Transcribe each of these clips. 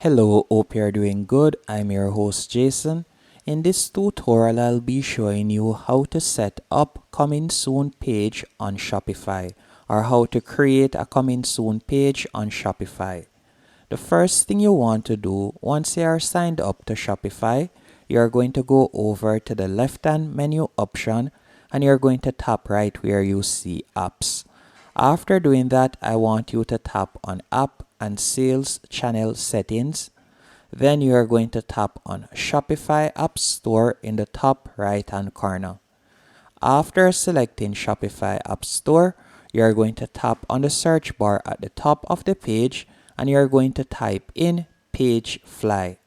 Hello, hope you're doing good. I'm your host Jason. In this tutorial, I'll be showing you how to set up coming soon page on Shopify or how to create a coming soon page on Shopify. The first thing you want to do once you are signed up to Shopify, you're going to go over to the left-hand menu option and you're going to tap right where you see apps. After doing that, I want you to tap on app and sales channel settings. Then you are going to tap on Shopify App Store in the top right hand corner. After selecting Shopify App Store, you are going to tap on the search bar at the top of the page and you are going to type in Pagefly.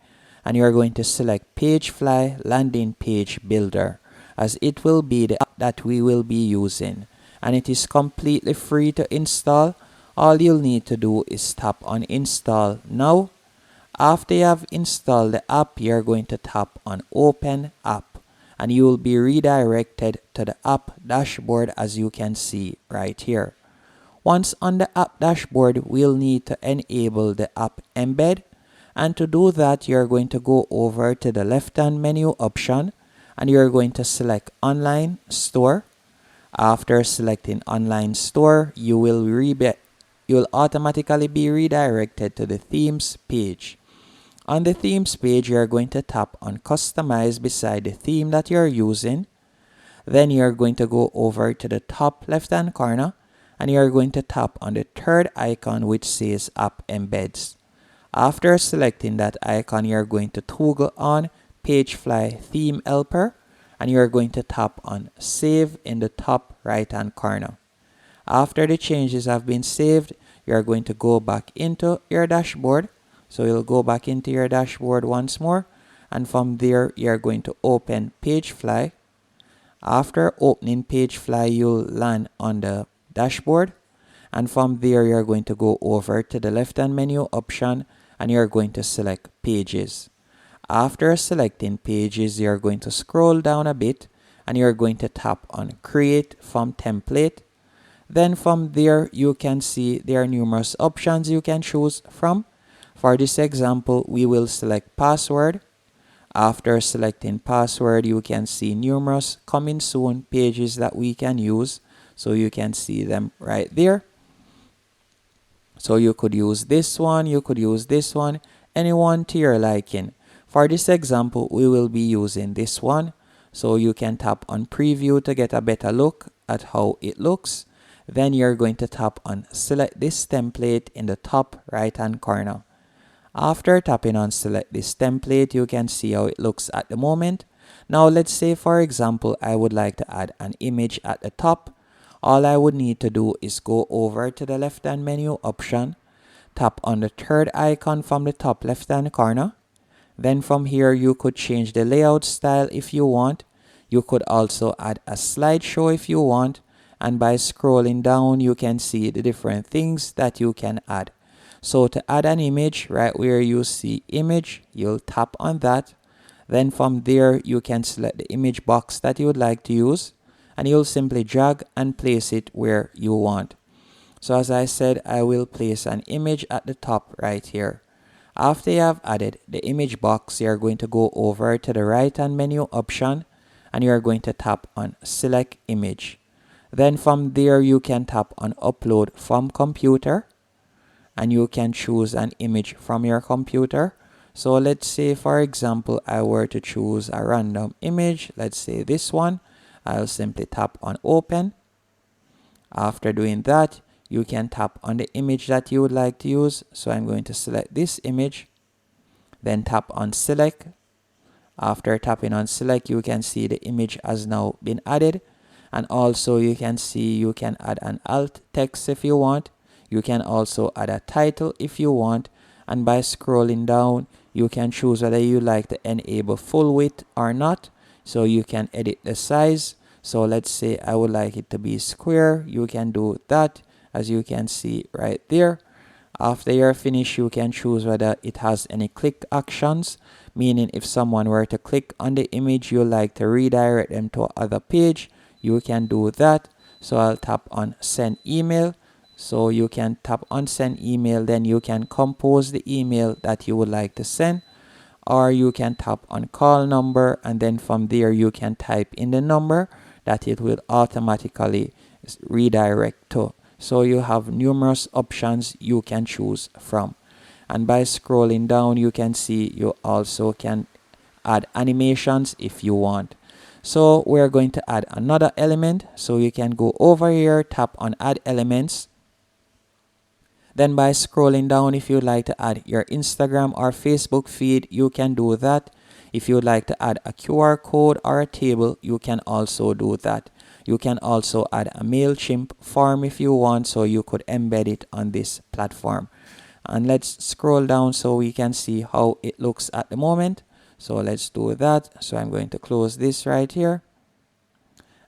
And you are going to select Pagefly Landing Page Builder as it will be the app that we will be using. And it is completely free to install. All you'll need to do is tap on Install Now. After you have installed the app, you're going to tap on Open App and you will be redirected to the app dashboard as you can see right here. Once on the app dashboard, we'll need to enable the app embed, and to do that, you're going to go over to the left-hand menu option and you're going to select Online Store. After selecting Online Store, you will automatically be redirected to the Themes page. On the Themes page, you're going to tap on Customize beside the theme that you're using. Then you're going to go over to the top left-hand corner and you're going to tap on the third icon which says App Embeds. After selecting that icon, you're going to toggle on Pagefly Theme Helper and you're going to tap on Save in the top right-hand corner. After the changes have been saved, you're going to go back into your dashboard. So you'll go back into your dashboard once more, and from there you're going to open Pagefly. After opening Pagefly, you'll land on the dashboard, and from there you're going to go over to the left-hand menu option and you're going to select Pages. After selecting Pages, you're going to scroll down a bit and you're going to tap on Create from Template. Then from there you can see there are numerous options you can choose from. For this example, we will select Password. After selecting Password, you can see numerous coming soon pages that we can use. So you can see them right there. So you could use this one, you could use this one, anyone to your liking. For this example, we will be using this one. So you can tap on Preview to get a better look at how it looks. Then you're going to tap on Select this template in the top right hand corner. After tapping on Select this template, you can see how it looks at the moment. Now let's say, for example, I would like to add an image at the top. All I would need to do is go over to the left-hand menu option, tap on the third icon from the top left-hand corner. Then from here, you could change the layout style if you want. You could also add a slideshow if you want. And by scrolling down, you can see the different things that you can add. So to add an image, right where you see image, you'll tap on that. Then from there, you can select the image box that you would like to use. And you'll simply drag and place it where you want. So as I said, I will place an image at the top right here. After you have added the image box, you're going to go over to the right-hand menu option. And you're going to tap on Select Image. Then from there, you can tap on Upload from Computer. And you can choose an image from your computer. So let's say, for example, I were to choose a random image. Let's say this one. I'll simply tap on Open. After doing that, you can tap on the image that you would like to use. So I'm going to select this image. Then tap on Select. After tapping on Select, you can see the image has now been added. And also you can see you can add an alt text if you want. You can also add a title if you want. And by scrolling down, you can choose whether you like to enable full width or not. So you can edit the size. So let's say I would like it to be square. You can do that, as you can see right there. After you're finished, you can choose whether it has any click actions, meaning if someone were to click on the image you like to redirect them to another page, you can do that. So I'll tap on Send Email. So you can tap on send email, then you can compose the email that you would like to send, or you can tap on call number, and then from there you can type in the number that it will automatically redirect to. So you have numerous options you can choose from. And by scrolling down, you can see you also can add animations if you want. So we're going to add another element. So you can go over here, tap on add elements. Then by scrolling down, if you'd like to add your Instagram or Facebook feed, you can do that. If you'd like to add a QR code or a table, you can also do that. You can also add a MailChimp form if you want, so you could embed it on this platform. And let's scroll down so we can see how it looks at the moment. So let's do that. So I'm going to close this right here.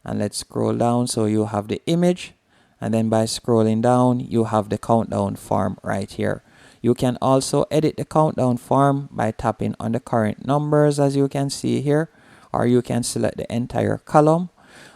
And let's scroll down so you have the image. And then by scrolling down, you have the countdown form right here. You can also edit the countdown form by tapping on the current numbers, as you can see here, or you can select the entire column.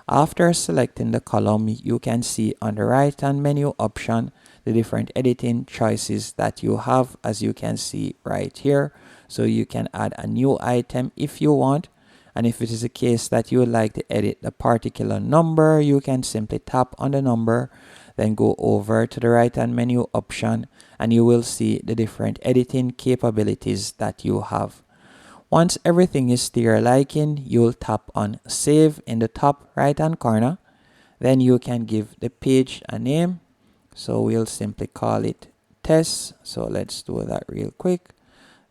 After selecting the column, you can see on the right hand menu option the different editing choices that you have, as you can see right here. So you can add a new item if you want. And if it is a case that you would like to edit the particular number, you can simply tap on the number, then go over to the right hand menu option, and you will see the different editing capabilities that you have. Once everything is to your liking, you'll tap on save in the top right hand corner. Then you can give the page a name. So we'll simply call it test. So let's do that real quick.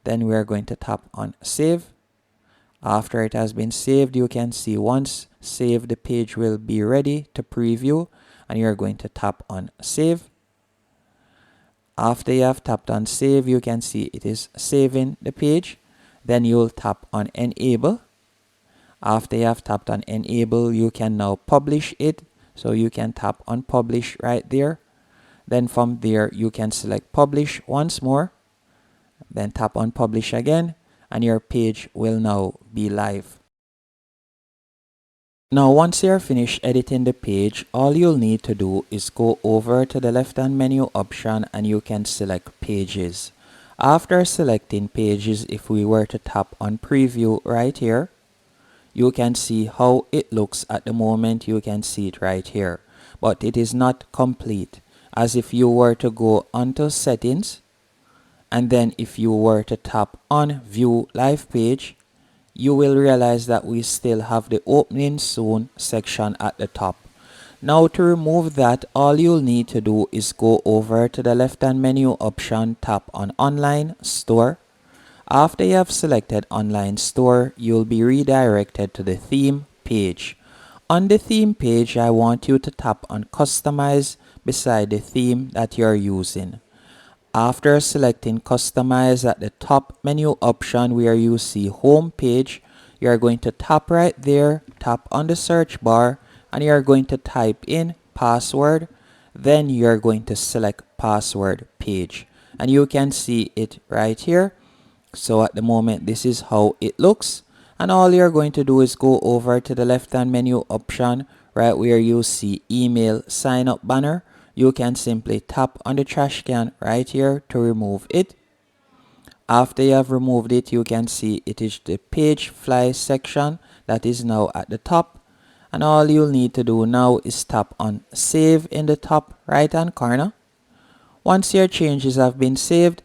Then we are going to tap on save. After it has been saved, you can see once saved, the page will be ready to preview, and you're going to tap on save. After you have tapped on save, you can see it is saving the page. Then you'll tap on enable. After you have tapped on enable, you can now publish it. So you can tap on publish right there. Then from there, you can select publish once more. Then tap on publish again, and your page will now be live. Now once you're finished editing the page, all you'll need to do is go over to the left hand menu option and you can select pages. After selecting pages, if we were to tap on preview right here, you can see how it looks at the moment. You can see it right here, but it is not complete. As if you were to go onto settings, and then if you were to tap on view live page, you will realize that we still have the opening soon section at the top. Now to remove that, all you'll need to do is go over to the left hand menu option, tap on online store. After you have selected online store, you'll be redirected to the theme page. On the theme page, I want you to tap on customize beside the theme that you're using. After selecting customize at the top menu option where you see home page, you are going to tap right there, tap on the search bar, and you are going to type in password. Then you are going to select password page, and you can see it right here. So at the moment, this is how it looks, and all you're going to do is go over to the left hand menu option right where you see email sign up banner. You can simply tap on the trash can right here to remove it. After you have removed it, you can see it is the page fly section that is now at the top. And all you'll need to do now is tap on save in the top right hand corner. Once your changes have been saved,